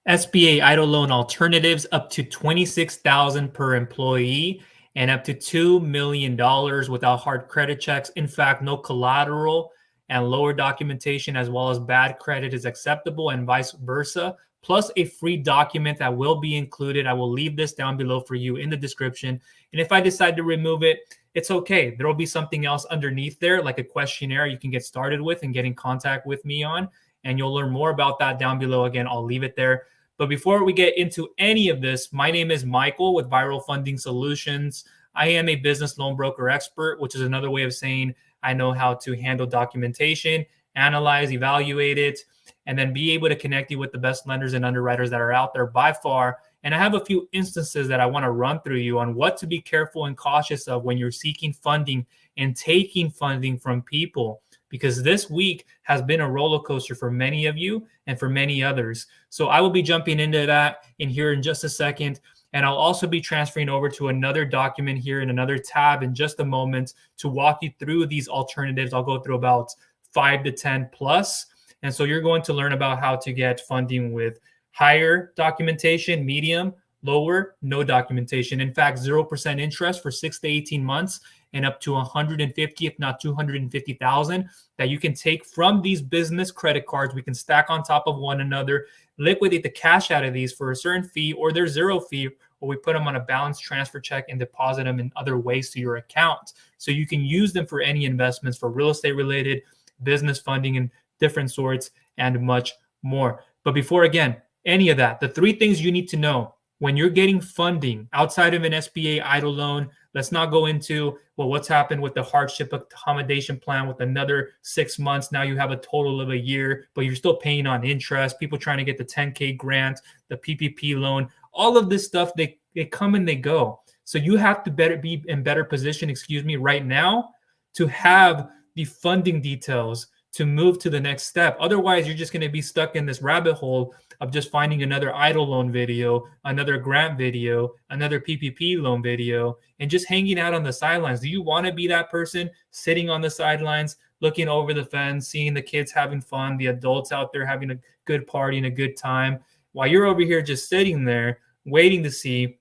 SBA EIDL Loan Alternatives up to $26,000 per employee and up to $2 million without hard credit checks. In fact, no collateral and lower documentation as well as bad credit is acceptable and vice versa. Plus a free document that will be included. I will leave this down below for you in the description. And if I decide to remove it, it's okay. There will be something else underneath there, like a questionnaire you can get started with and get in contact with me on. And you'll learn more about that down below. Again, I'll leave it there. But before we get into any of this, my name is Michael with Viral Funding Solutions. I am a business loan broker expert, which is another way of saying I know how to handle documentation, analyze, evaluate it, and then be able to connect you with the best lenders and underwriters that are out there by far. And I have a few instances that I want to run through you on what to be careful and cautious of when you're seeking funding and taking funding from people, because this week has been a roller coaster for many of you and for many others. So I will be jumping into that in here in just a second. And I'll also be transferring over to another document here in another tab in just a moment to walk you through these alternatives. I'll go through about 5 to 10 plus. And so you're going to learn about how to get funding with higher documentation, medium, lower, no documentation. In fact, 0% interest for 6 to 18 months and up to 150, if not 250,000 that you can take from these business credit cards. We can stack on top of one another, liquidate the cash out of these for a certain fee, or there's zero fee, or we put them on a balance transfer check and deposit them in other ways to your account. So you can use them for any investments, for real estate related, business funding and different sorts, and much more. But before, again, any of that, the 3 things you need to know when you're getting funding outside of an SBA EIDL loan. Let's not go into, well, what's happened with the hardship accommodation plan with another 6 months. Now you have a total of a year, but you're still paying on interest. People trying to get the 10K grant, the PPP loan, all of this stuff, they come and they go. So you have to be in better position, right now to have the funding details to move to the next step. Otherwise, you're just going to be stuck in this rabbit hole of just finding another EIDL loan video, another grant video, another PPP loan video, and just hanging out on the sidelines. Do you want to be that person sitting on the sidelines, looking over the fence, seeing the kids having fun, the adults out there having a good party and a good time, while you're over here just sitting there waiting to see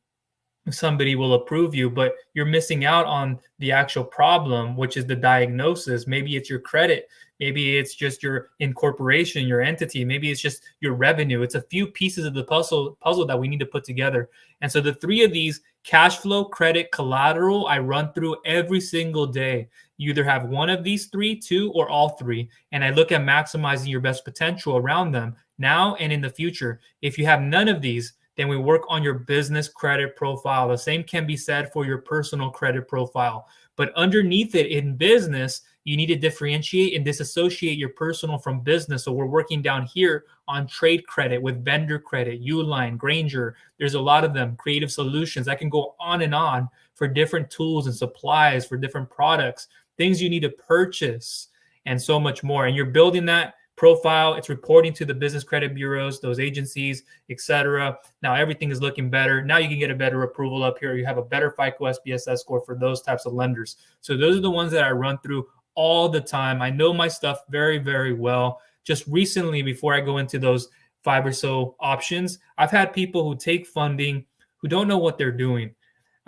if somebody will approve you, but you're missing out on the actual problem, which is the diagnosis. Maybe it's your credit. Maybe it's just your incorporation, your entity. Maybe it's just your revenue. It's a few pieces of the puzzle that we need to put together. And so the 3 of these, cash flow, credit, collateral, I run through every single day. You either have one of these 3, 2, or all 3. And I look at maximizing your best potential around them now and in the future. If you have none of these, then we work on your business credit profile. The same can be said for your personal credit profile. But underneath it in business, you need to differentiate and disassociate your personal from business. So we're working down here on trade credit with vendor credit, Uline, Granger. There's a lot of them, creative solutions. I can go on and on for different tools and supplies, for different products, things you need to purchase, and so much more. And you're building that profile. It's reporting to the business credit bureaus, those agencies, etc. Now everything is looking better. Now you can get a better approval up here. You have a better FICO SBSS score for those types of lenders. So those are the ones that I run through all the time. I know my stuff very, very well. Just recently, before I go into those 5 or so options, I've had people who take funding who don't know what they're doing.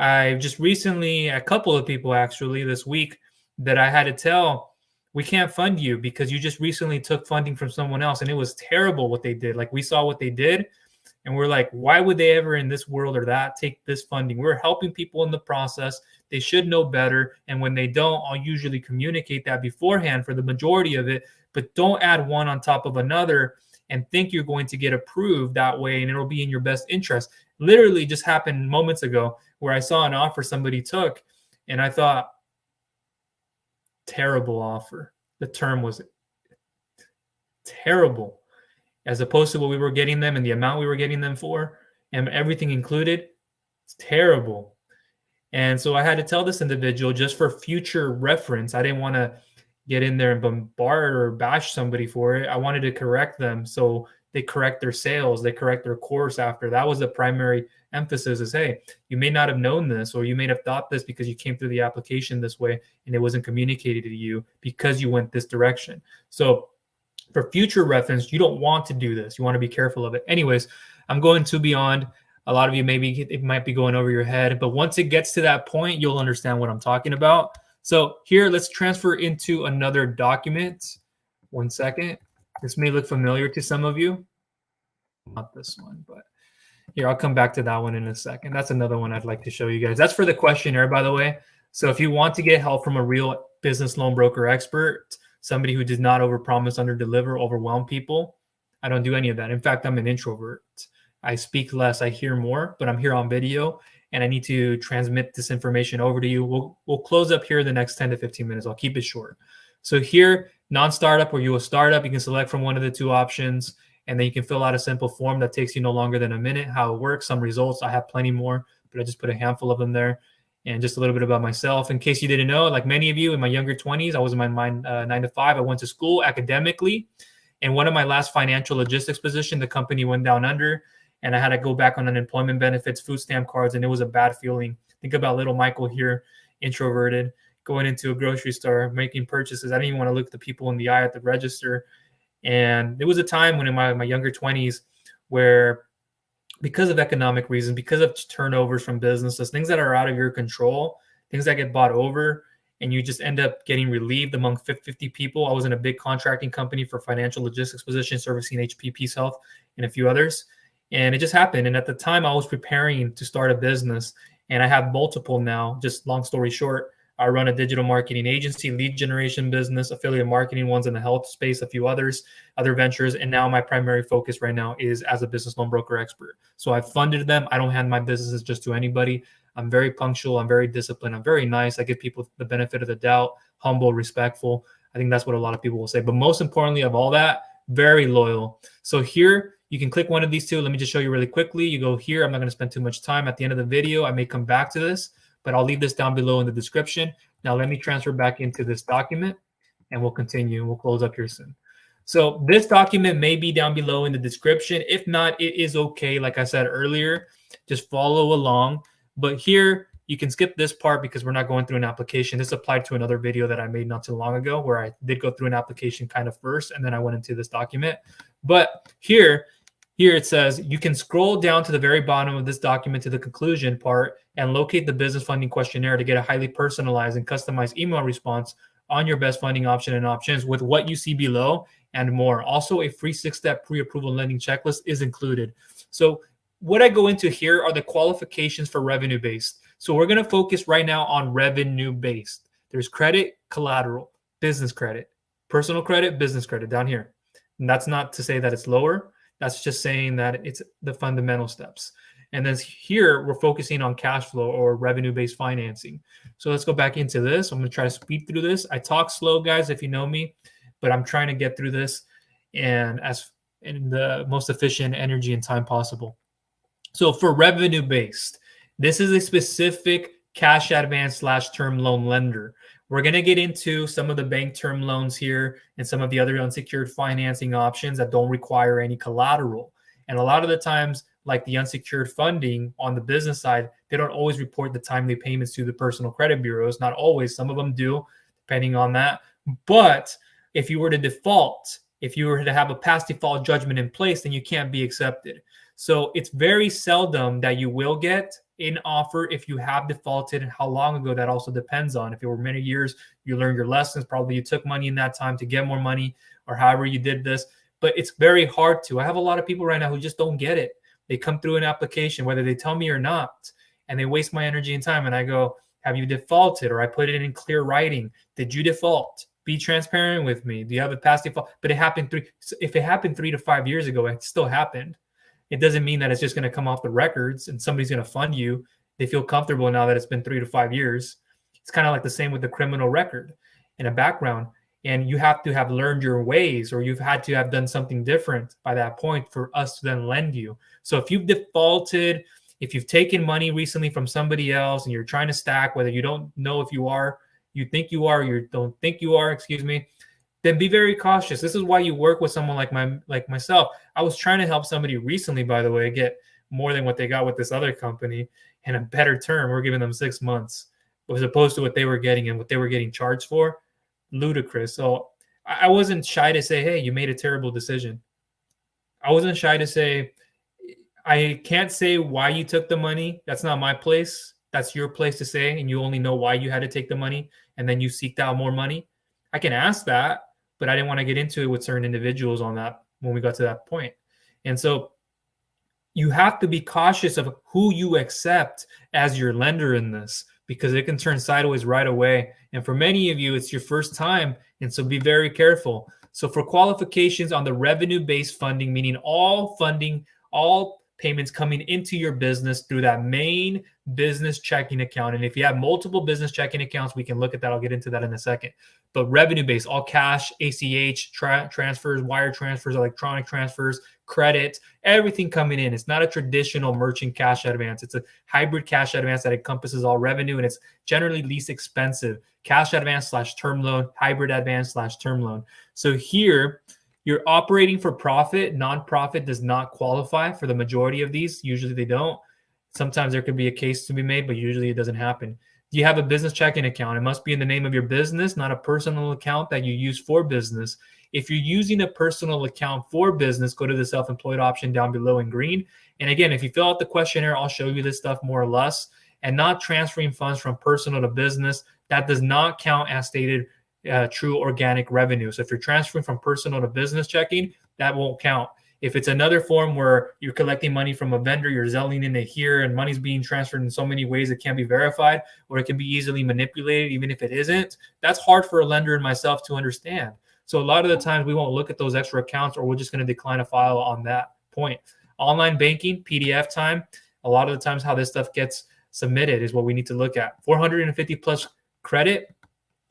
I just recently, a couple of people actually this week that I had to tell, we can't fund you because you just recently took funding from someone else. And it was terrible what they did. Like, we saw what they did and we're like, why would they ever in this world or that take this funding? We're helping people in the process. They should know better. And when they don't, I'll usually communicate that beforehand for the majority of it, but don't add one on top of another and think you're going to get approved that way and it'll be in your best interest. Literally just happened moments ago where I saw an offer somebody took and I thought, terrible offer. The term was terrible as opposed to what we were getting them and the amount we were getting them for and everything included. It's terrible. And so I had to tell this individual just for future reference. I didn't want to get in there and bombard or bash somebody for it. I wanted to correct them. So they correct their sales, they correct their course after. That was the primary emphasis is, hey, you may not have known this, or you may have thought this because you came through the application this way and it wasn't communicated to you because you went this direction. So for future reference, you don't want to do this. You want to be careful of it. Anyways, I'm going to beyond. A lot of you maybe it might be going over your head, but once it gets to that point, you'll understand what I'm talking about. So here, let's transfer into another document. One second. This may look familiar to some of you. Not this one, but here, I'll come back to that one in a second. That's another one I'd like to show you guys. That's for the questionnaire, by the way. So if you want to get help from a real business loan broker expert, somebody who does not overpromise, underdeliver, overwhelm people, I don't do any of that. In fact, I'm an introvert. I speak less, I hear more, but I'm here on video and I need to transmit this information over to you. We'll close up here in the next 10 to 15 minutes. I'll keep it short. So here, non-startup or you a startup, you can select from one of the two options. And then you can fill out a simple form that takes you no longer than a minute. How it works, some results. I have plenty more, but I just put a handful of them there. And just a little bit about myself. In case you didn't know, like many of you in my younger 20s, I was in my 9 to 5. I went to school academically. And one of my last financial logistics position, the company went down under. And I had to go back on unemployment benefits, food stamp cards. And it was a bad feeling. Think about little Michael here, introverted, going into a grocery store, making purchases. I didn't even want to look the people in the eye at the register. And there was a time when in my younger 20s where because of economic reasons, because of turnovers from businesses, things that are out of your control, things that get bought over, and you just end up getting relieved among 50 people. I was in a big contracting company for financial logistics position, servicing HP, Peace Health, and a few others. And it just happened. And at the time, I was preparing to start a business. And I have multiple now, just long story short. I run a digital marketing agency, lead generation business, affiliate marketing ones in the health space, a few others, other ventures. And now my primary focus right now is as a business loan broker expert. So I've funded them. I don't hand my businesses just to anybody. I'm very punctual. I'm very disciplined. I'm very nice. I give people the benefit of the doubt, humble, respectful. I think that's what a lot of people will say. But most importantly of all that, very loyal. So here, you can click one of these two. Let me just show you really quickly. You go here. I'm not going to spend too much time. At the end of the video, I may come back to this, but I'll leave this down below in the description. Now let me transfer back into this document and we'll continue. We'll close up here soon. So this document may be down below in the description. If not, it is okay. Like I said earlier, just follow along. But here you can skip this part because we're not going through an application. This applied to another video that I made not too long ago where I did go through an application kind of first and then I went into this document. But here it says you can scroll down to the very bottom of this document to the conclusion part and locate the business funding questionnaire to get a highly personalized and customized email response on your best funding option and options with what you see below and more. Also, a free 6-step pre-approval lending checklist is included. So what I go into here are the qualifications for revenue-based. So we're going to focus right now on revenue-based. There's credit, collateral, business credit, personal credit, business credit down here. And that's not to say that it's lower. That's just saying that it's the fundamental steps. And then here we're focusing on cash flow or revenue-based financing. So let's go back into this. I'm going to try to speed through this. I talk slow, guys, if you know me, but I'm trying to get through this and as in the most efficient energy and time possible. So for revenue-based, this is a specific cash advance / term loan lender. We're going to get into some of the bank term loans here and some of the other unsecured financing options that don't require any collateral. And a lot of the times, like the unsecured funding on the business side, they don't always report the timely payments to the personal credit bureaus. Not always. Some of them do, depending on that. But if you were to default, if you were to have a past default judgment in place, then you can't be accepted. So it's very seldom that you will get an offer if you have defaulted, and how long ago that also depends on. If it were many years, you learned your lessons, probably you took money in that time to get more money or however you did this, but it's very hard to. I have a lot of people right now who just don't get it. They come through an application, whether they tell me or not, and they waste my energy and time. And I go, have you defaulted? Or I put it in clear writing. Did you default? Be transparent with me. Do you have a past default? But it happened if it happened 3 to 5 years ago, it still happened. It doesn't mean that it's just going to come off the records and somebody's going to fund you. They feel comfortable now that it's been 3 to 5 years. It's kind of like the same with the criminal record and a background. And you have to have learned your ways, or you've had to have done something different by that point for us to then lend you. So if you've defaulted, if you've taken money recently from somebody else and you're trying to stack, whether you don't know if you are, you think you are, or you don't think you are, then be very cautious. This is why you work with someone like myself. I was trying to help somebody recently, by the way, get more than what they got with this other company and a better term. We're giving them 6 months as opposed to what they were getting and what they were getting charged for. Ludicrous. So I wasn't shy to say, hey, you made a terrible decision. I wasn't shy to say, I can't say why you took the money. That's not my place. That's your place to say, and you only know why you had to take the money, and then you seeked out more money. I can ask that, but I didn't want to get into it with certain individuals on that when we got to that point. And so you have to be cautious of who you accept as your lender in this, because it can turn sideways right away. And for many of you, it's your first time. And so be very careful. So for qualifications on the revenue-based funding, meaning all funding, all payments coming into your business through that main business checking account. And if you have multiple business checking accounts, we can look at that. I'll get into that in a second. But revenue-based, all cash, ACH, transfers, wire transfers, electronic transfers, credit, everything coming in. It's not a traditional merchant cash advance. It's a hybrid cash advance that encompasses all revenue, and it's generally least expensive. Cash advance / term loan, hybrid advance / term loan. So here, you're operating for profit. Nonprofit does not qualify for the majority of these. Usually they don't. Sometimes there could be a case to be made, but usually it doesn't happen. Do you have a business checking account? It must be in the name of your business, not a personal account that you use for business. If you're using a personal account for business, go to the self-employed option down below in green. And again, if you fill out the questionnaire, I'll show you this stuff more or less. And not transferring funds from personal to business, that does not count as stated true organic revenue. So if you're transferring from personal to business checking, that won't count. If it's another form where you're collecting money from a vendor, you're zelling in it here, and money's being transferred in so many ways it can't be verified, or it can be easily manipulated, even if it isn't, that's hard for a lender and myself to understand. So a lot of the times we won't look at those extra accounts, or we're just going to decline a file on that point. Online banking, PDF time, a lot of the times how this stuff gets submitted is what we need to look at. 450 plus credit,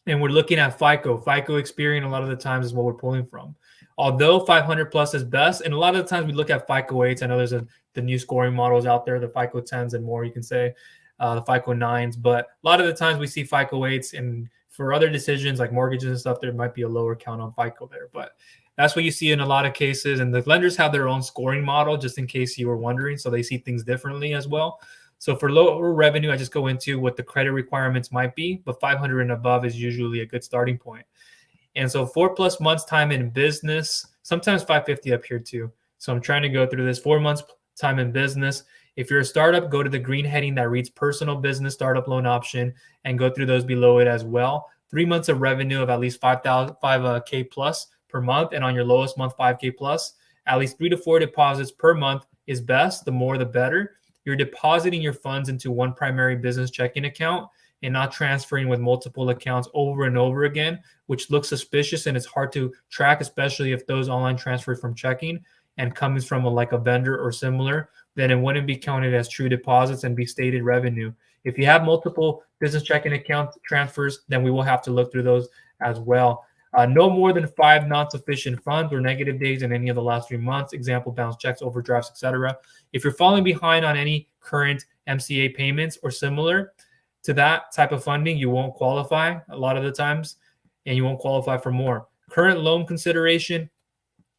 and we're looking at FICO. FICO Experian a lot of the times is what we're pulling from. Although 500 plus is best, and a lot of the times we look at FICO 8s. I know there's the new scoring models out there, the FICO 10s and more, you can say, the FICO 9s. But a lot of the times we see FICO 8s, and for other decisions like mortgages and stuff, there might be a lower count on FICO there. But that's what you see in a lot of cases. And the lenders have their own scoring model, just in case you were wondering. So they see things differently as well. So for lower revenue, I just go into what the credit requirements might be, but 500 and above is usually a good starting point. And so 4+ months time in business, sometimes 550 up here too. So I'm trying to go through this 4 months time in business. If you're a startup, go to the green heading that reads personal business startup loan option and go through those below it as well. 3 months of revenue of at least 5K plus per month. And on your lowest month, 5K plus, at least 3 to 4 deposits per month is best. The more, the better. You're depositing your funds into one primary business checking account and not transferring with multiple accounts over and over again, which looks suspicious and it's hard to track, especially if those online transfers from checking and comes from like a vendor or similar, then it wouldn't be counted as true deposits and be stated revenue. If you have multiple business checking account transfers, then we will have to look through those as well. No more than 5 non-sufficient funds or negative days in any of the last 3 months, example, bounce checks, overdrafts, etc. If you're falling behind on any current MCA payments or similar to that type of funding, you won't qualify a lot of the times, and you won't qualify for more. Current loan consideration,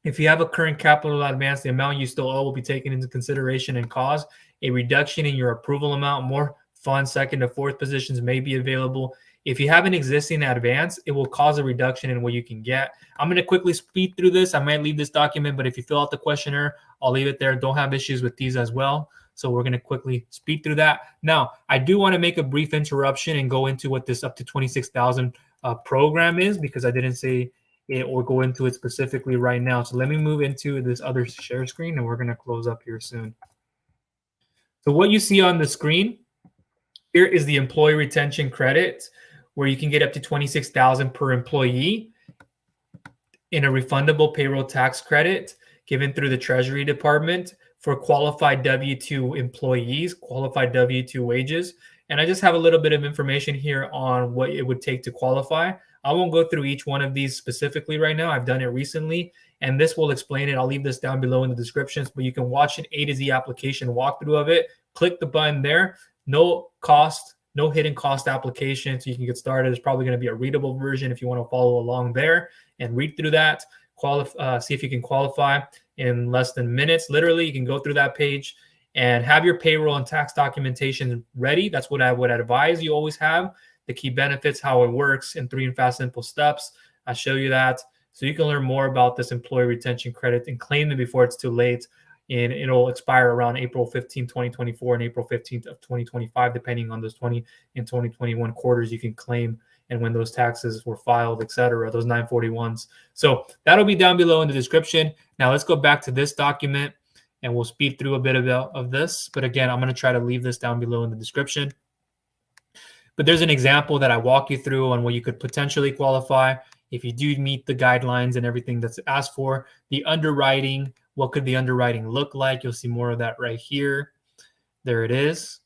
if you have a current capital advance, the amount you still owe will be taken into consideration and cause a reduction in your approval amount. More funds, second to fourth positions may be available. If you have an existing advance, it will cause a reduction in what you can get. I'm going to quickly speed through this. I might leave this document, but if you fill out the questionnaire, I'll leave it there. Don't have issues with these as well. So we're going to quickly speed through that. Now, I do want to make a brief interruption and go into what this up to 26,000 program is, because I didn't say it or go into it specifically right now. So let me move into this other share screen, and we're going to close up here soon. So what you see on the screen here is the employee retention credit, where you can get up to 26,000 per employee in a refundable payroll tax credit given through the Treasury Department for qualified W-2 employees, qualified W-2 wages. And I just have a little bit of information here on what it would take to qualify. I won't go through each one of these specifically right now. I've done it recently, and this will explain it. I'll leave this down below in the descriptions, but you can watch an A to Z application walkthrough of it. Click the button there. No cost, no hidden cost application, so you can get started. There's probably going to be a readable version if you want to follow along there and read through that. See if you can qualify in less than minutes. Literally, you can go through that page and have your payroll and tax documentation ready. That's what I would advise you always have. The key benefits, how it works in 3 and fast, simple steps. I show you that so you can learn more about this employee retention credit and claim it before it's too late. and it'll expire around April 15th, 2024 and April 15th of 2025, depending on those 20 and 2021 quarters you can claim and when those taxes were filed, et cetera, those 941s. So that'll be down below in the description. Now let's go back to this document and we'll speed through a bit of this. But again, I'm going to try to leave this down below in the description. But there's an example that I walk you through on what you could potentially qualify if you do meet the guidelines and everything that's asked for. The underwriting, what could the underwriting look like? You'll see more of that right here. There it is.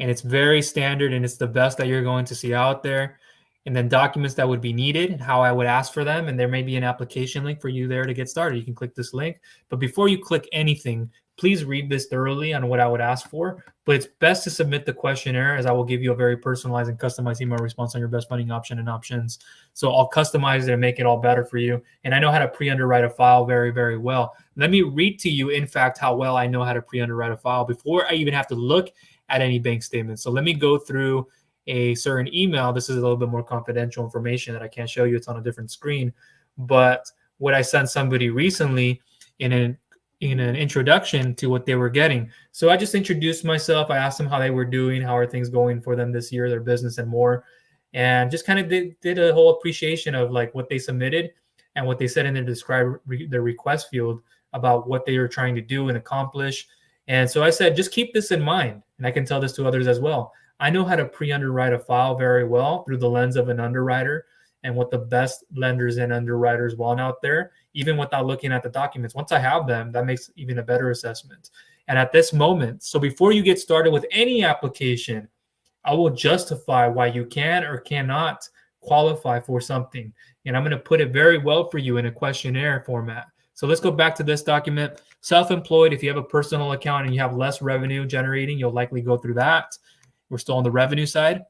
And it's very standard and it's the best that you're going to see out there. And then documents that would be needed and how I would ask for them. And there may be an application link for you there to get started. You can click this link. But before you click anything, please read this thoroughly on what I would ask for. But it's best to submit the questionnaire, as I will give you a very personalized and customized email response on your best funding option and options. So I'll customize it and make it all better for you. And I know how to pre-underwrite a file very, very well. Let me read to you, in fact, how well I know how to pre-underwrite a file before I even have to look at any bank statements. So let me go through a certain email. This is a little bit more confidential information that I can't show you. It's on a different screen. But what I sent somebody recently in an introduction to what they were getting. So I just introduced myself. I asked them how they were doing, how are things going for them this year, their business and more. And just kind of did a whole appreciation of like what they submitted and what they said in their request field about what they were trying to do and accomplish. And so I said, just keep this in mind. And I can tell this to others as well. I know how to pre-underwrite a file very well through the lens of an underwriter and what the best lenders and underwriters want out there, even without looking at the documents. Once I have them, that makes even a better assessment. And at this moment, so before you get started with any application, I will justify why you can or cannot qualify for something. And I'm going to put it very well for you in a questionnaire format. So let's go back to this document. Self-employed, if you have a personal account and you have less revenue generating, you'll likely go through that. We're still on the revenue side.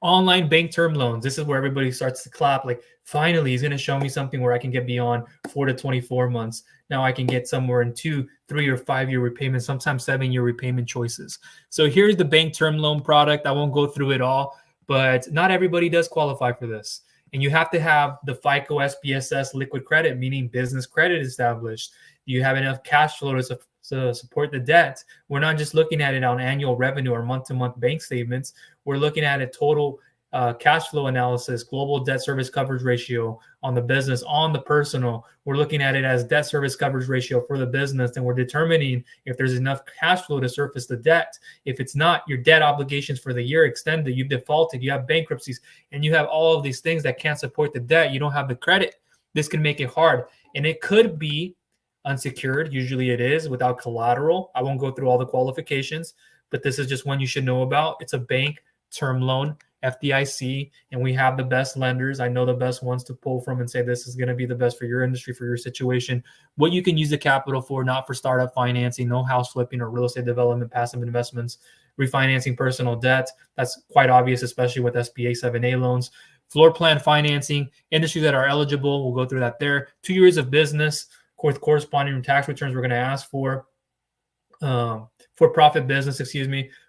Online bank term loans. This is where everybody starts to clap. Like, finally, he's going to show me something where I can get beyond 4 to 24 months. Now I can get somewhere in 2, 3, or 5-year repayment, sometimes 7-year repayment choices. So here's the bank term loan product. I won't go through it all, but not everybody does qualify for this. And you have to have the FICO SBSS liquid credit, meaning business credit established. You have enough cash flow to support the debt. We're not just looking at it on annual revenue or month-to-month bank statements. We're looking at a total cash flow analysis, global debt service coverage ratio on the business, on the personal. We're looking at it as debt service coverage ratio for the business, and we're determining if there's enough cash flow to surface the debt. If it's not, your debt obligations for the year extended, you've defaulted, you have bankruptcies, and you have all of these things that can't support the debt. You don't have the credit. This can make it hard. And it could be unsecured. Usually it is without collateral. I won't go through all the qualifications, but this is just one you should know about. It's a bank term loan, FDIC, and we have the best lenders. I know the best ones to pull from and say this is going to be the best for your industry, for your situation. What you can use the capital for, not for startup financing, no house flipping or real estate development, passive investments, refinancing personal debt. That's quite obvious, especially with SBA 7A loans. Floor plan financing, industries that are eligible. We'll go through that there. 2 years of business, with corresponding tax returns we're going to ask for profit business,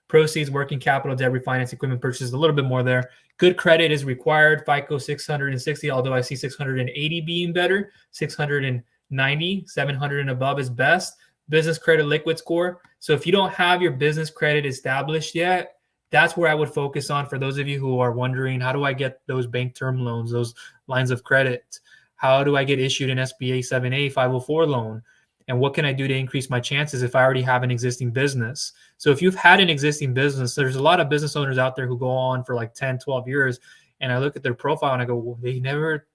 proceeds, working capital, debt refinance, equipment purchases, a little bit more there. Good credit is required. FICO 660, although I see 680 being better. 690, 700 and above is best. Business credit liquid score. So if you don't have your business credit established yet, that's where I would focus on for those of you who are wondering, how do I get those bank term loans, those lines of credit? How do I get issued an SBA 7A 504 loan? And what can I do to increase my chances if I already have an existing business? So if you've had an existing business, there's a lot of business owners out there who go on for like 10, 12 years. And I look at their profile and I go, well, they never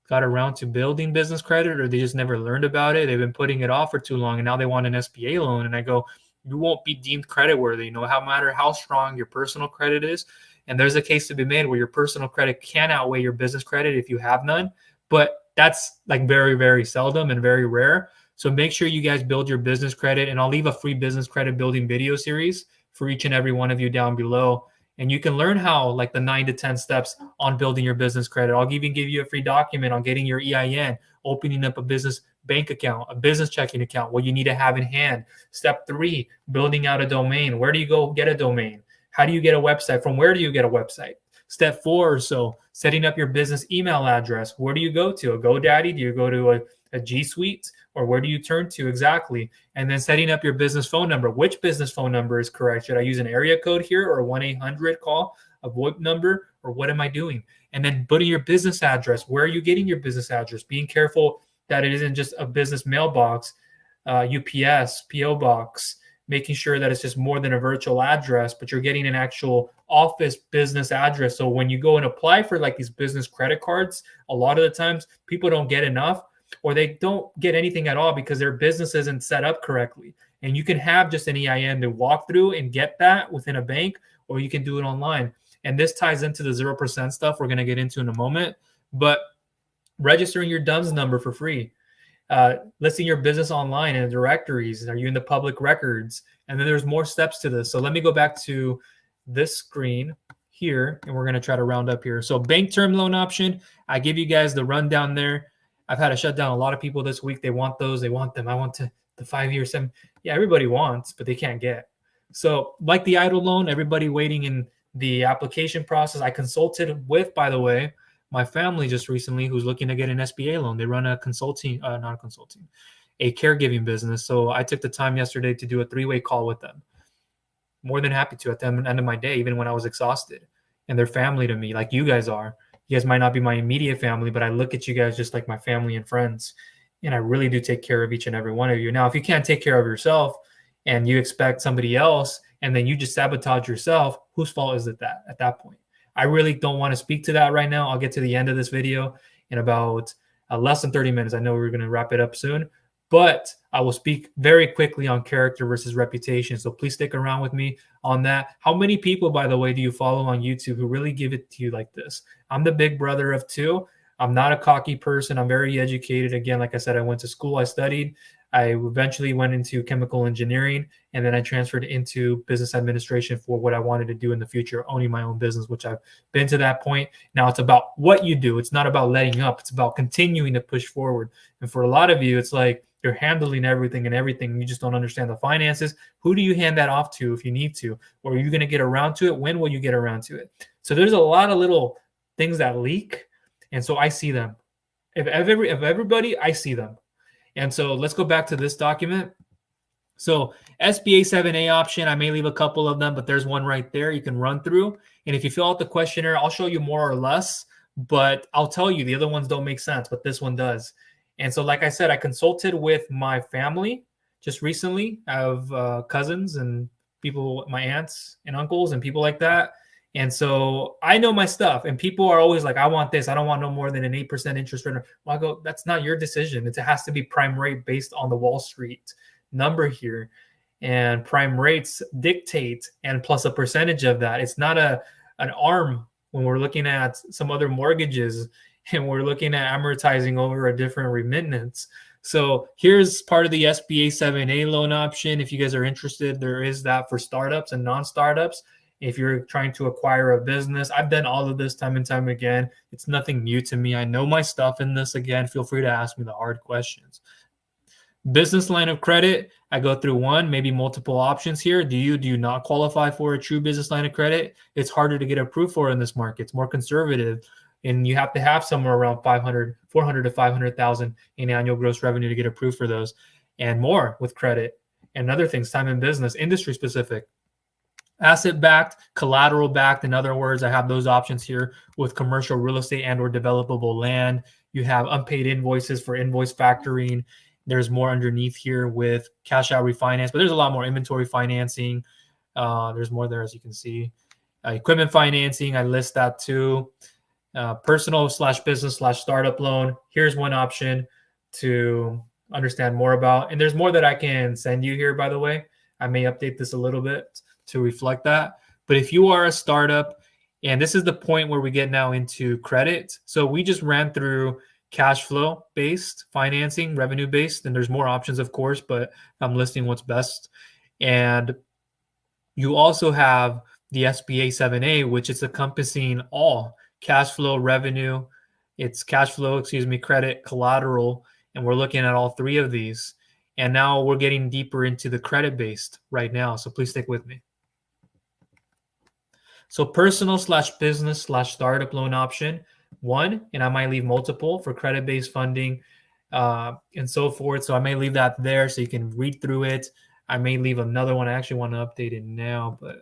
got around to building business credit, or they just never learned about it. They've been putting it off for too long. And now they want an SBA loan. And I go, you won't be deemed creditworthy, no matter how strong your personal credit is. And there's a case to be made where your personal credit can outweigh your business credit if you have none. But that's like very, very seldom and very rare. So make sure you guys build your business credit, and I'll leave a free business credit building video series for each and every one of you down below. And you can learn how, like, the 9 to 10 steps on building your business credit. I'll even give you a free document on getting your EIN, opening up a business bank account, a business checking account, what you need to have in hand. Step 3, building out a domain. Where do you go get a domain? How do you get a website? From where do you get a website? Step 4 or so, setting up your business email address. Where do you go to? A GoDaddy? Do you go to a G Suite? Or where do you turn to exactly? And then setting up your business phone number. Which business phone number is correct? Should I use an area code here or a 1-800 call, a VoIP number, or what am I doing? And then putting your business address. Where are you getting your business address? Being careful that it isn't just a business mailbox, UPS, PO box, making sure that it's just more than a virtual address, but you're getting an actual office business address. So when you go and apply for like these business credit cards, a lot of the times people don't get enough, or they don't get anything at all because their business isn't set up correctly. And you can have just an EIN to walk through and get that within a bank, or you can do it online. And this ties into the 0% stuff we're going to get into in a moment. But registering your DUNS number for free, listing your business online in the directories. Are you in the public records? And then there's more steps to this. So let me go back to this screen here, and we're going to try to round up here. So bank term loan option, I give you guys the rundown there. I've had to shut down a lot of people this week. They want those. They want them. I want the 5 year, 7. Yeah, everybody wants, but they can't get. So like the EIDL loan, everybody waiting in the application process. I consulted with, by the way, my family just recently who's looking to get an SBA loan. They run a consulting, not a consulting, a caregiving business. So I took the time yesterday to do a 3-way call with them. More than happy to at the end of my day, even when I was exhausted. And they're family to me, like you guys are. You guys might not be my immediate family, but I look at you guys just like my family and friends. And I really do take care of each and every one of you. Now, if you can't take care of yourself and you expect somebody else and then you just sabotage yourself, whose fault is it that at that point? I really don't want to speak to that right now. I'll get to the end of this video in about less than 30 minutes. I know we're going to wrap it up soon, but I will speak very quickly on character versus reputation. So please stick around with me on that. How many people, by the way, do you follow on YouTube who really give it to you like this? I'm the big brother of 2. I'm not a cocky person. I'm very educated. Again, like I said, I went to school, I studied. I eventually went into chemical engineering, and then I transferred into business administration for what I wanted to do in the future, owning my own business, which I've been to that point. Now it's about what you do. It's not about letting up. It's about continuing to push forward. And for a lot of you, it's like you're handling everything and everything. You just don't understand the finances. Who do you hand that off to if you need to? Or are you going to get around to it? When will you get around to it? So there's a lot of little things that leak. And so I see them. If everybody, I see them. And so let's go back to this document. So SBA 7A option, I may leave a couple of them, but there's one right there you can run through. And if you fill out the questionnaire, I'll show you more or less, but I'll tell you the other ones don't make sense, but this one does. And so like I said, I consulted with my family just recently. I have cousins and people, my aunts and uncles and people like that. And so I know my stuff, and people are always like, I want this. I don't want no more than an 8% interest rate. Well, I go, that's not your decision. It has to be prime rate based on the Wall Street number here. And prime rates dictate and plus a percentage of that. It's not an arm when we're looking at some other mortgages and we're looking at amortizing over a different remittance. So here's part of the SBA 7A loan option. If you guys are interested, there is that for startups and non-startups. If you're trying to acquire a business, I've done all of this time and time again. It's nothing new to me. I know my stuff in this. Again, feel free to ask me the hard questions. Business line of credit, I go through one, maybe multiple options here. Do you not qualify for a true business line of credit? It's harder to get approved for in this market. It's more conservative, and you have to have somewhere around 400 to 500,000 in annual gross revenue to get approved for those, and more with credit and other things, time in business, industry specific. Asset-backed, collateral-backed. In other words, I have those options here with commercial real estate and or developable land. You have unpaid invoices for invoice factoring. There's more underneath here with cash out refinance, but there's a lot more inventory financing. There's more there, as you can see. Equipment financing, I list that too. Personal/business/startup loan. Here's one option to understand more about. And there's more that I can send you here, by the way. I may update this a little bit to reflect that. But if you are a startup, and this is the point where we get now into credit. So we just ran through cash flow based financing, revenue based, and there's more options, of course, but I'm listing what's best. And you also have the SBA 7A, which is encompassing all cash flow, revenue, it's cash flow, credit, collateral, and we're looking at all 3 of these. And now we're getting deeper into the credit based right now. So please stick with me. So personal/business/startup loan option 1, and I might leave multiple for credit-based funding and so forth. So I may leave that there so you can read through it. I may leave another one. I actually want to update it now, but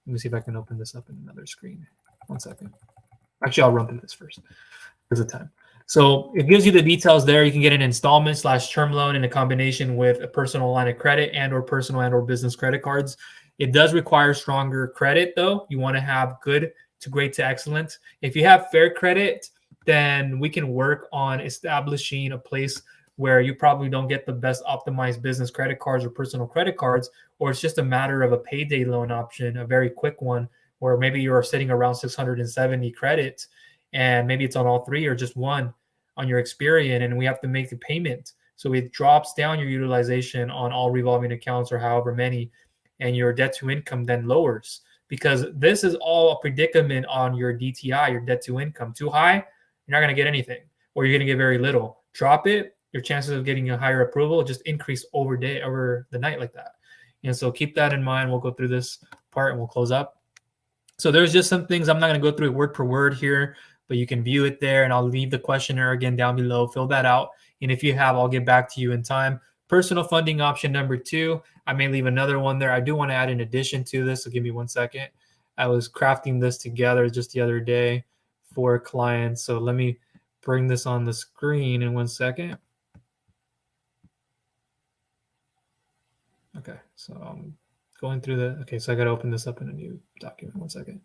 let me see if I can open this up in another screen. 1 second. Actually, I'll run through this first because of time. So it gives you the details there. You can get an installment/term loan in a combination with a personal line of credit and/or personal and/or business credit cards. It does require stronger credit, though. You want to have good to great to excellent. If you have fair credit, then we can work on establishing a place where you probably don't get the best optimized business credit cards or personal credit cards, or it's just a matter of a payday loan option, a very quick one, where maybe you're sitting around 670 credit, and maybe it's on all three or just one on your Experian, and we have to make the payment. So it drops down your utilization on all revolving accounts or however many, and your debt to income then lowers, because this is all a predicament on your DTI, your debt to income. Too high, you're not going to get anything, or you're going to get very little. Drop it, your chances of getting a higher approval just increase over the night like that. And so keep that in mind. We'll go through this part and we'll close up. So there's just some things. I'm not going to go through it word per word here, but you can view it there, and I'll leave the questionnaire again down below. Fill that out. And if you have, I'll get back to you in time. Personal funding option number 2, I may leave another one there. I do want to add an addition to this, so give me 1 second. I was crafting this together just the other day for clients. So let me bring this on the screen in 1 second. Okay, so I'm going through the, okay, so I got to open this up in a new document. 1 second.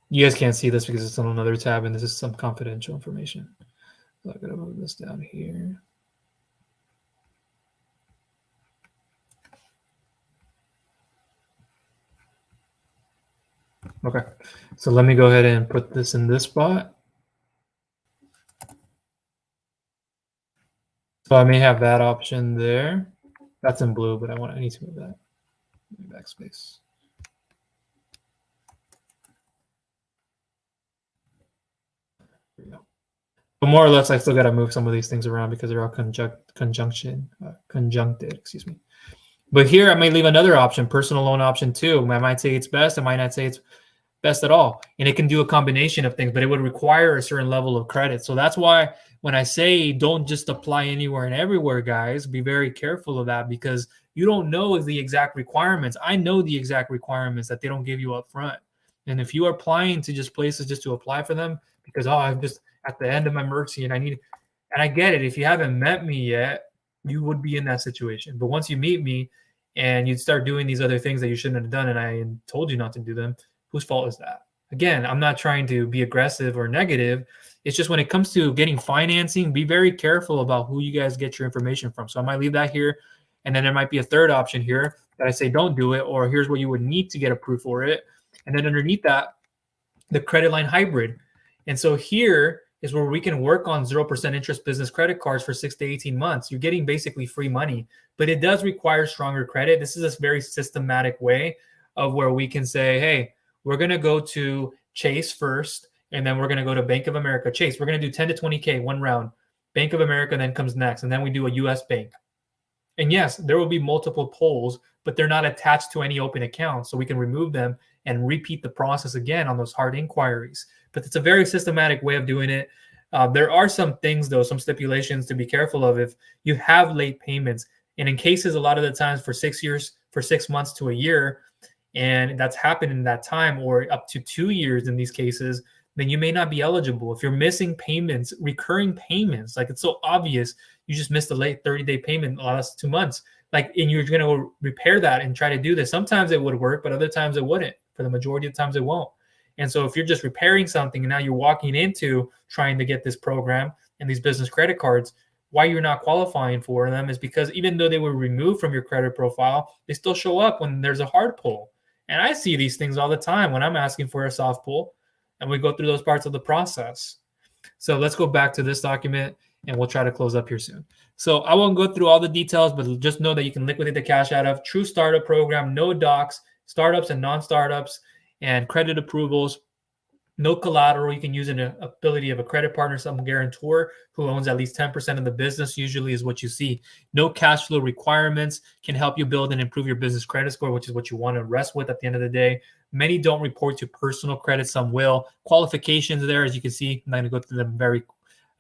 You guys can't see this because it's on another tab, and this is some confidential information. So I got to move this down here. Okay, so let me go ahead and put this in this spot. So I may have that option there. That's in blue, but I need to move that. Backspace. There we go. But more or less, I still got to move some of these things around because they're all conjuncted, excuse me. But here I may leave another option, personal loan option 2. I might say it's best. I might not say it's best at all. And it can do a combination of things, but it would require a certain level of credit. So that's why when I say don't just apply anywhere and everywhere, guys, be very careful of that, because you don't know the exact requirements. I know the exact requirements that they don't give you up front. And if you are applying to just places just to apply for them because, oh, I'm just at the end of my mercy and I get it. If you haven't met me yet, you would be in that situation. But once you meet me and you start doing these other things that you shouldn't have done, and I told you not to do them, whose fault is that? Again, I'm not trying to be aggressive or negative. It's just when it comes to getting financing, be very careful about who you guys get your information from. So I might leave that here. And then there might be a third option here that I say don't do it, or here's what you would need to get approved for it. And then underneath that, the credit line hybrid. And so here is where we can work on 0% interest business credit cards for 6 to 18 months. You're getting basically free money, but it does require stronger credit. This is a very systematic way of where we can say, hey, we're going to go to Chase first, and then we're going to go to Bank of America. Chase, we're going to do 10 to 20K, one round. Bank of America then comes next, and then we do a U.S. bank. And yes, there will be multiple polls, but they're not attached to any open accounts, so we can remove them and repeat the process again on those hard inquiries. But it's a very systematic way of doing it. There are some things, though, some stipulations to be careful of if you have late payments. And in cases, a lot of the times for 6 years, for 6 months to a year, and that's happened in that time, or up to 2 years in these cases, then you may not be eligible. If you're missing payments, recurring payments, like it's so obvious, you just missed a late 30-day payment the last 2 months, like, and you're going to repair that and try to do this. Sometimes it would work, but other times it wouldn't. For the majority of times it won't. And so if you're just repairing something and now you're walking into trying to get this program and these business credit cards, why you're not qualifying for them is because even though they were removed from your credit profile, they still show up when there's a hard pull. And I see these things all the time when I'm asking for a soft pull, and we go through those parts of the process. So let's go back to this document and we'll try to close up here soon. So I won't go through all the details, but just know that you can liquidate the cash out of true startup program, no docs, startups and non-startups, and credit approvals. No collateral. You can use an ability of a credit partner, some guarantor who owns at least 10% of the business, usually is what you see. No cash flow requirements, can help you build and improve your business credit score, which is what you want to rest with at the end of the day. Many don't report to personal credit, some will. Qualifications there, as you can see, I'm not going to go through them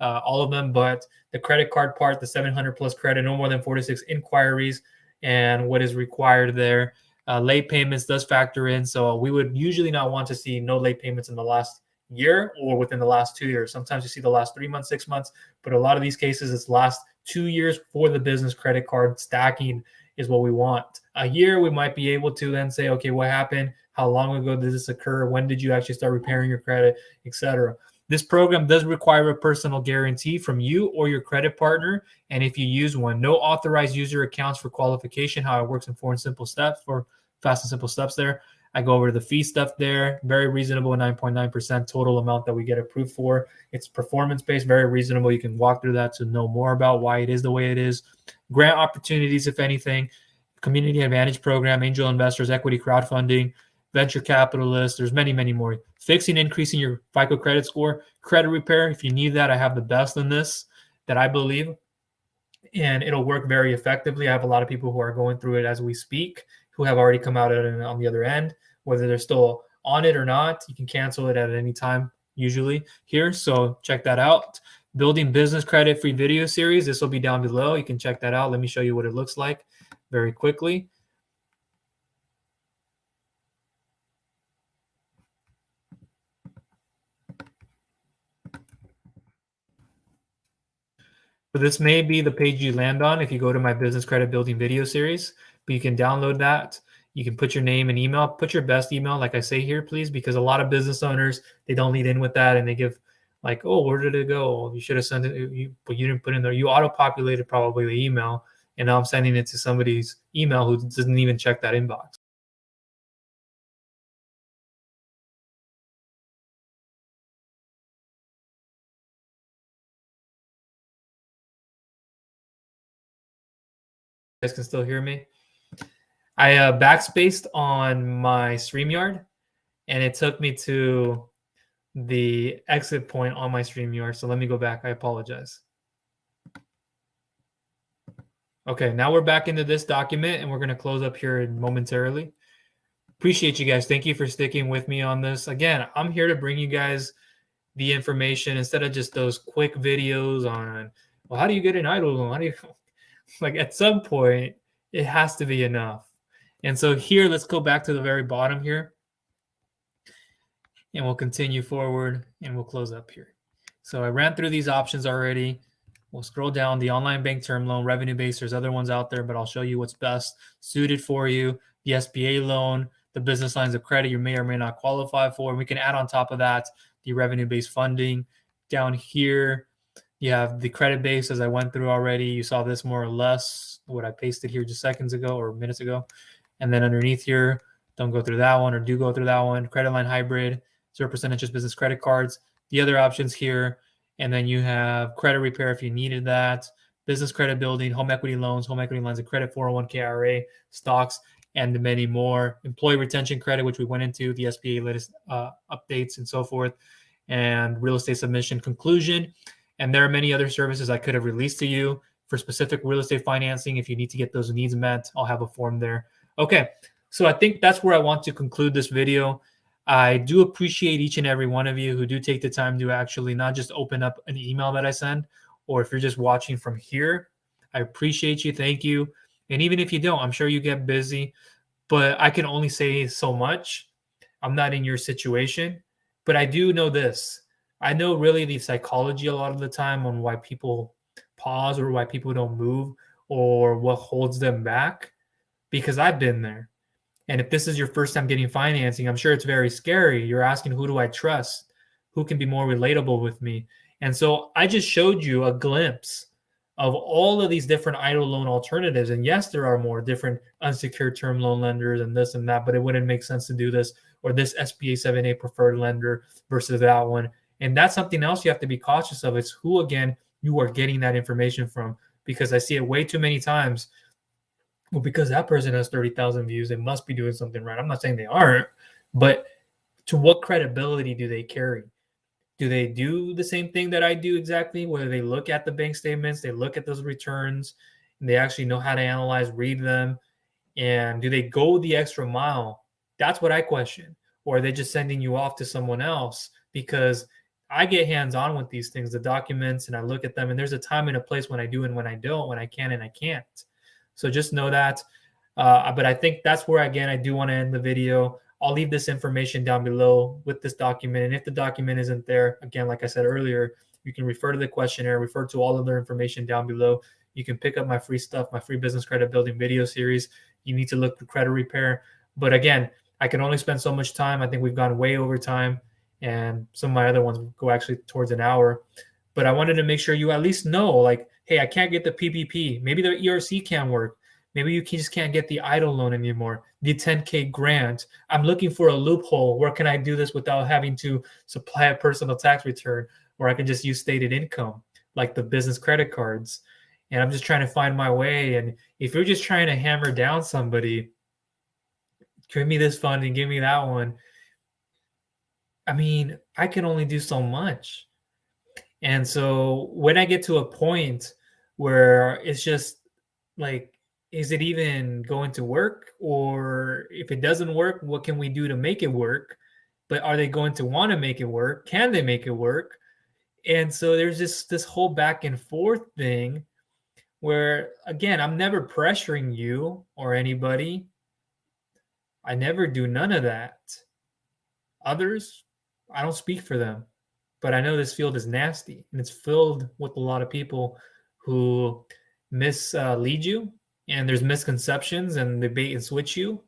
all of them, but the credit card part, the 700 plus credit, no more than 4 to 6 inquiries, and what is required there. Late payments does factor in. So we would usually not want to see no late payments in the last year or within the last 2 years. Sometimes you see the last 3 months, 6 months, but a lot of these cases, it's last 2 years for the business credit card. Stacking is what we want. A year, we might be able to then say, okay, what happened? How long ago did this occur? When did you actually start repairing your credit, etc. This program does require a personal guarantee from you or your credit partner. And if you use one, no authorized user accounts for qualification, how it works in 4 and simple steps, for fast and simple steps there. I go over the fee stuff there. Very reasonable, 9.9% total amount that we get approved for. It's performance-based, very reasonable. You can walk through that to know more about why it is the way it is. Grant opportunities, if anything. Community Advantage Program, angel investors, equity crowdfunding, venture capitalists. There's many, many more. Fixing, increasing your FICO credit score, credit repair. If you need that, I have the best in this that I believe, and it'll work very effectively. I have a lot of people who are going through it as we speak, who have already come out on the other end, whether they're still on it or not. You can cancel it at any time, usually here. So check that out. Building business credit free video series. This will be down below. You can check that out. Let me show you what it looks like very quickly. So this may be the page you land on if you go to my business credit building video series, but you can download that. You can put your name and email, put your best email, like I say here, please, because a lot of business owners, they don't lead in with that and they give like, oh, where did it go? You should have sent it, but you didn't put in there. You auto-populated probably the email, and now I'm sending it to somebody's email who doesn't even check that inbox. You guys can still hear me? I backspaced on my StreamYard, and it took me to the exit point on my StreamYard. So let me go back. I apologize. Okay, now we're back into this document, and we're going to close up here momentarily. Appreciate you guys. Thank you for sticking with me on this. Again, I'm here to bring you guys the information instead of just those quick videos on, well, how do you get an EIDL loan? How do you, like, at some point, it has to be enough. And so here, let's go back to the very bottom here. And we'll continue forward and we'll close up here. So I ran through these options already. We'll scroll down. The online bank term loan, revenue-based. There's other ones out there, but I'll show you what's best suited for you. The SBA loan, the business lines of credit you may or may not qualify for. And we can add on top of that the revenue-based funding. Down here, you have the credit-based, as I went through already. You saw this more or less, what I pasted here just seconds ago or minutes ago. And then underneath here, don't go through that one or do go through that one. Credit line hybrid, 0% interest business credit cards. The other options here. And then you have credit repair if you needed that. Business credit building, home equity loans, home equity lines of credit, 401k IRA, stocks, and many more. Employee retention credit, which we went into, the SBA latest updates and so forth. And real estate submission conclusion. And there are many other services I could have released to you for specific real estate financing. If you need to get those needs met, I'll have a form there. Okay, so I think that's where I want to conclude this video. I do appreciate each and every one of you who do take the time to actually not just open up an email that I send, or if you're just watching from here, I appreciate you. Thank you. And even if you don't, I'm sure you get busy, but I can only say so much. I'm not in your situation, but I do know this. I know really the psychology a lot of the time on why people pause or why people don't move or what holds them back, because I've been there. And if this is your first time getting financing, I'm sure it's very scary. You're asking, who do I trust? Who can be more relatable with me? And so I just showed you a glimpse of all of these different EIDL loan alternatives. And yes, there are more different unsecured term loan lenders and this and that, but it wouldn't make sense to do this or this SBA 7A preferred lender versus that one. And that's something else you have to be cautious of. It's who, again, you are getting that information from, because I see it way too many times. Well, because that person has 30,000 views, they must be doing something right. I'm not saying they aren't, but to what credibility do they carry? Do they do the same thing that I do exactly? Whether they look at the bank statements, they look at those returns, and they actually know how to analyze, read them, and do they go the extra mile? That's what I question. Or are they just sending you off to someone else? Because I get hands on with these things, the documents, and I look at them, and there's a time and a place when I do and when I don't, when I can and I can't. So just know that. But I think that's where, again, I do want to end the video. I'll leave this information down below with this document. And if the document isn't there, again, like I said earlier, you can refer to the questionnaire, refer to all of their information down below. You can pick up my free stuff, my free business credit building video series. You need to look for credit repair. But again, I can only spend so much time. I think we've gone way over time, and some of my other ones go actually towards an hour. But I wanted to make sure you at least know, like, hey, I can't get the PPP. Maybe the ERC can't work. Maybe you just can't get the EIDL loan anymore, the 10K grant. I'm looking for a loophole. Where can I do this without having to supply a personal tax return, where I can just use stated income, like the business credit cards? And I'm just trying to find my way. And if you're just trying to hammer down somebody, give me this funding, give me that one, I mean, I can only do so much. And so when I get to a point where it's just like, is it even going to work? Or if it doesn't work, what can we do to make it work? But are they going to want to make it work? Can they make it work? And so there's just this whole back and forth thing where, again, I'm never pressuring you or anybody. I never do none of that. Others, I don't speak for them. But I know this field is nasty, and it's filled with a lot of people who mislead you, and there's misconceptions, and they bait and switch you.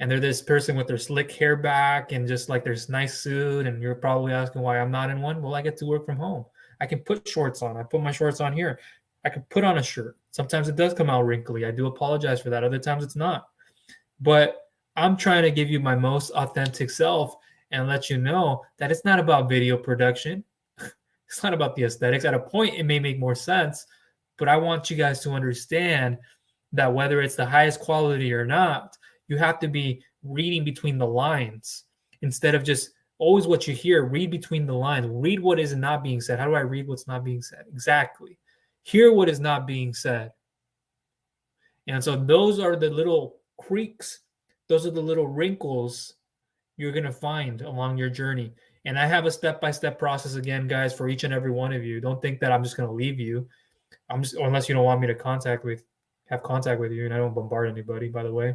And they're this person with their slick hair back and just like their nice suit, and you're probably asking why I'm not in one. Well, I get to work from home. I can put shorts on. I put my shorts on here. I can put on a shirt. Sometimes it does come out wrinkly. I do apologize for that. Other times it's not. But I'm trying to give you my most authentic self and let you know that it's not about video production. It's not about the aesthetics. At a point, it may make more sense, but I want you guys to understand that whether it's the highest quality or not, you have to be reading between the lines instead of just always what you hear. Read between the lines. Read what is not being said. How do I read what's not being said? Exactly. Hear what is not being said. And so those are the little creaks. Those are the little wrinkles you're going to find along your journey. And I have a step-by-step process, again, guys, for each and every one of you. Don't think that I'm just going to leave you. Unless you don't want me to have contact with you, and I don't bombard anybody, by the way.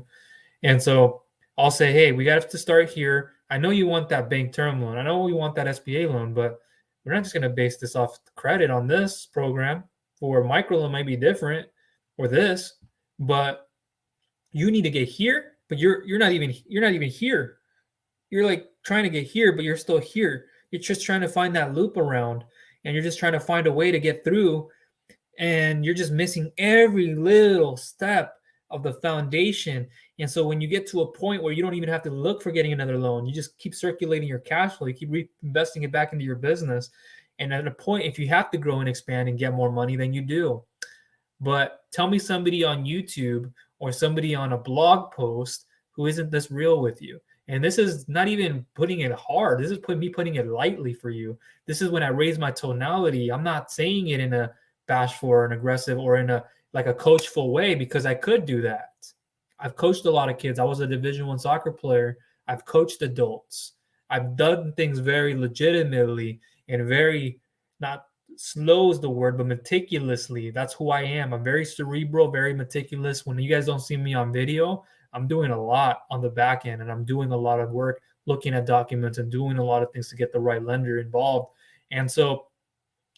And so I'll say, hey, we got to start here. I know you want that bank term loan. I know you want that SBA loan, but we're not just going to base this off credit on this program. For microloan might be different, or this, but you need to get here, but you're not even here. You're like trying to get here, but you're still here. You're just trying to find that loop around, and you're just trying to find a way to get through, and you're just missing every little step of the foundation. And so when you get to a point where you don't even have to look for getting another loan, you just keep circulating your cash flow, you keep reinvesting it back into your business. And at a point, if you have to grow and expand and get more money, then you do. But tell me somebody on YouTube or somebody on a blog post who isn't this real with you. And this is not even putting it hard. This is me putting it lightly for you. This is when I raise my tonality. I'm not saying it in a bashful or an aggressive or in a coachful way, because I could do that. I've coached a lot of kids. I was a Division I soccer player. I've coached adults. I've done things very legitimately and very, not slow is the word, but meticulously. That's who I am. I'm very cerebral, very meticulous. When you guys don't see me on video, I'm doing a lot on the back end, and I'm doing a lot of work looking at documents and doing a lot of things to get the right lender involved. And so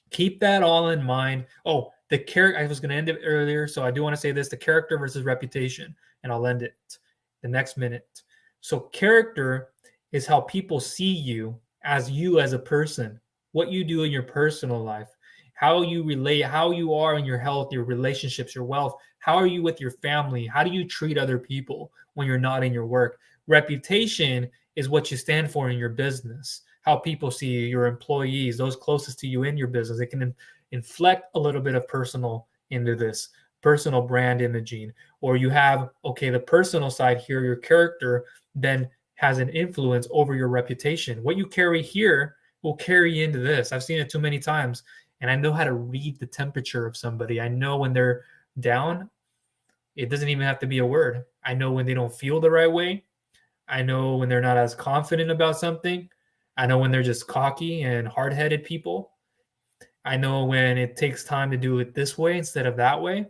keep that all in mind. Oh, the character, I was going to end it earlier, so I do want to say this, the character versus reputation, and I'll end it the next minute. So character is how people see you as a person, what you do in your personal life, how you relate, how you are in your health, your relationships, your wealth. How are you with your family? How do you treat other people when you're not in your work? Reputation is what you stand for in your business, how people see you, your employees, those closest to you in your business. It can inflect a little bit of personal into this, personal brand imaging. Or you have, okay, the personal side here, your character, then has an influence over your reputation. What you carry here will carry into this. I've seen it too many times, and I know how to read the temperature of somebody. I know when they're down. It doesn't even have to be a word. I know when they don't feel the right way. I know when they're not as confident about something. I know when they're just cocky and hard-headed people. I know when it takes time to do it this way instead of that way.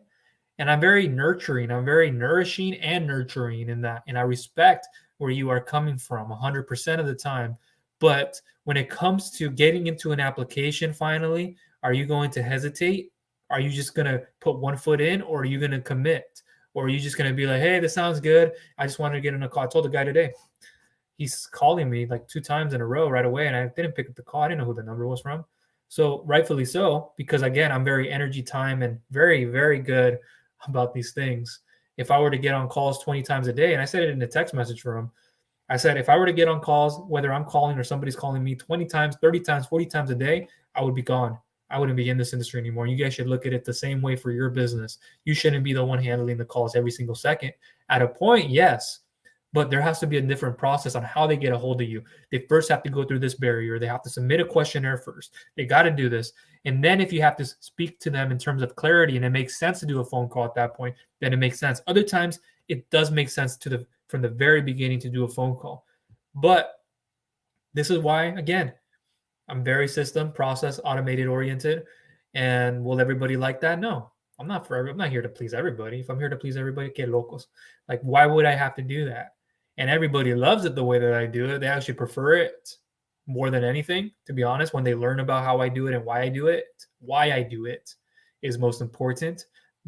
And I'm very nurturing. I'm very nourishing and nurturing in that. And I respect where you are coming from 100% of the time. But when it comes to getting into an application finally, are you going to hesitate? Are you just going to put one foot in, or are you going to commit? Or are you just going to be like, hey, this sounds good. I just wanted to get in a call. I told the guy today, he's calling me like 2 times in a row right away. And I didn't pick up the call. I didn't know who the number was from. So rightfully so, because again, I'm very energy time and very, very good about these things. If I were to get on calls 20 times a day, and I said it in a text message for him, I said, if I were to get on calls, whether I'm calling or somebody's calling me 20 times, 30 times, 40 times a day, I would be gone. I wouldn't be in this industry anymore. You guys should look at it the same way for your business. You shouldn't be the one handling the calls every single second. At a point, yes, but there has to be a different process on how they get a hold of you. They first have to go through this barrier. They have to submit a questionnaire first. They got to do this. And then if you have to speak to them in terms of clarity and it makes sense to do a phone call at that point, then it makes sense. Other times, it does make sense from the very beginning to do a phone call. But this is why, again, I'm very system, process, automated oriented. And will everybody like that? No, I'm not here to please everybody. If I'm here to please everybody, que locos. Like, why would I have to do that? And everybody loves it the way that I do it. They actually prefer it more than anything, to be honest. When they learn about how I do it and why I do it is most important,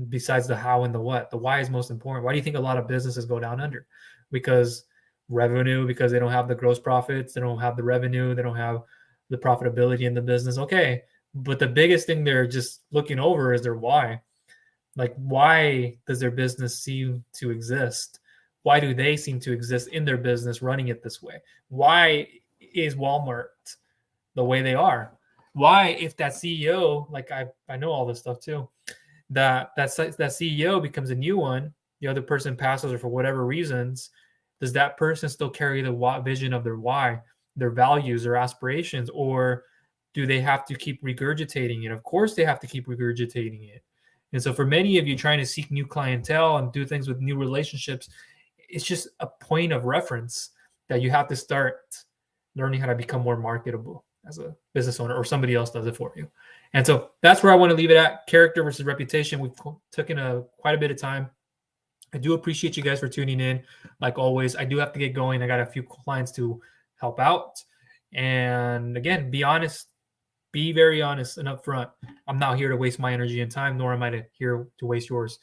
besides the how and the what. The why is most important. Why do you think a lot of businesses go down under? Because revenue, because they don't have the gross profits, they don't have the revenue, they don't have the profitability in the business. Okay. But the biggest thing they're just looking over is their why. Like, why does their business seem to exist? Why do they seem to exist in their business running it this way? Why is Walmart the way they are? Why, if that CEO, like I know all this stuff too, that CEO becomes a new one, the other person passes, or for whatever reasons, does that person still carry the vision of their why, their values, their aspirations, or do they have to keep regurgitating it? Of course they have to keep regurgitating it. And so for many of you trying to seek new clientele and do things with new relationships, it's just a point of reference that you have to start learning how to become more marketable as a business owner, or somebody else does it for you. And so that's where I want to leave it at. Character versus reputation. We've taken quite a bit of time. I do appreciate you guys for tuning in. Like always, I do have to get going. I got a few clients to help out. And again, be honest. Be very honest and upfront. I'm not here to waste my energy and time, nor am I here to waste yours.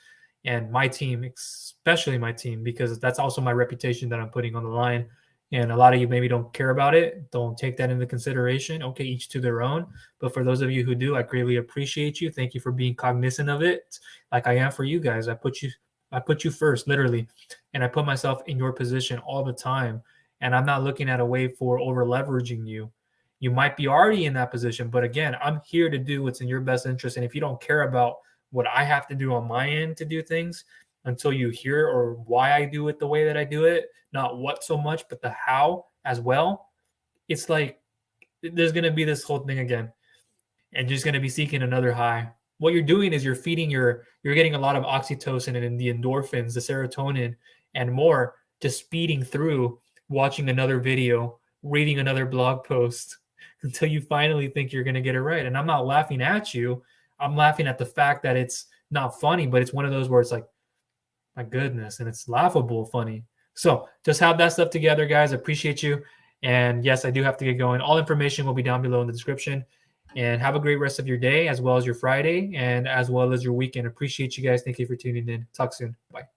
And my team, especially my team, because that's also my reputation that I'm putting on the line. And a lot of you maybe don't care about it. Don't take that into consideration. Okay, each to their own. But for those of you who do, I greatly appreciate you. Thank you for being cognizant of it, like I am for you guys. I put you first, literally. And I put myself in your position all the time. And I'm not looking at a way for over leveraging you. You might be already in that position, but again, I'm here to do what's in your best interest. And if you don't care about what I have to do on my end to do things until you hear or why I do it the way that I do it, not what so much, but the how as well, it's like there's going to be this whole thing again, and you're just going to be seeking another high. What you're doing is you're getting a lot of oxytocin and the endorphins, the serotonin and more, just speeding through watching another video, reading another blog post, until you finally think you're going to get it right. And I'm not laughing at you. I'm laughing at the fact that it's not funny, but it's one of those where it's like, my goodness, and it's laughable funny. So just have that stuff together, guys. I appreciate you. And yes, I do have to get going. All information will be down below in the description. And have a great rest of your day, as well as your Friday, and as well as your weekend. Appreciate you guys. Thank you for tuning in. Talk soon. Bye.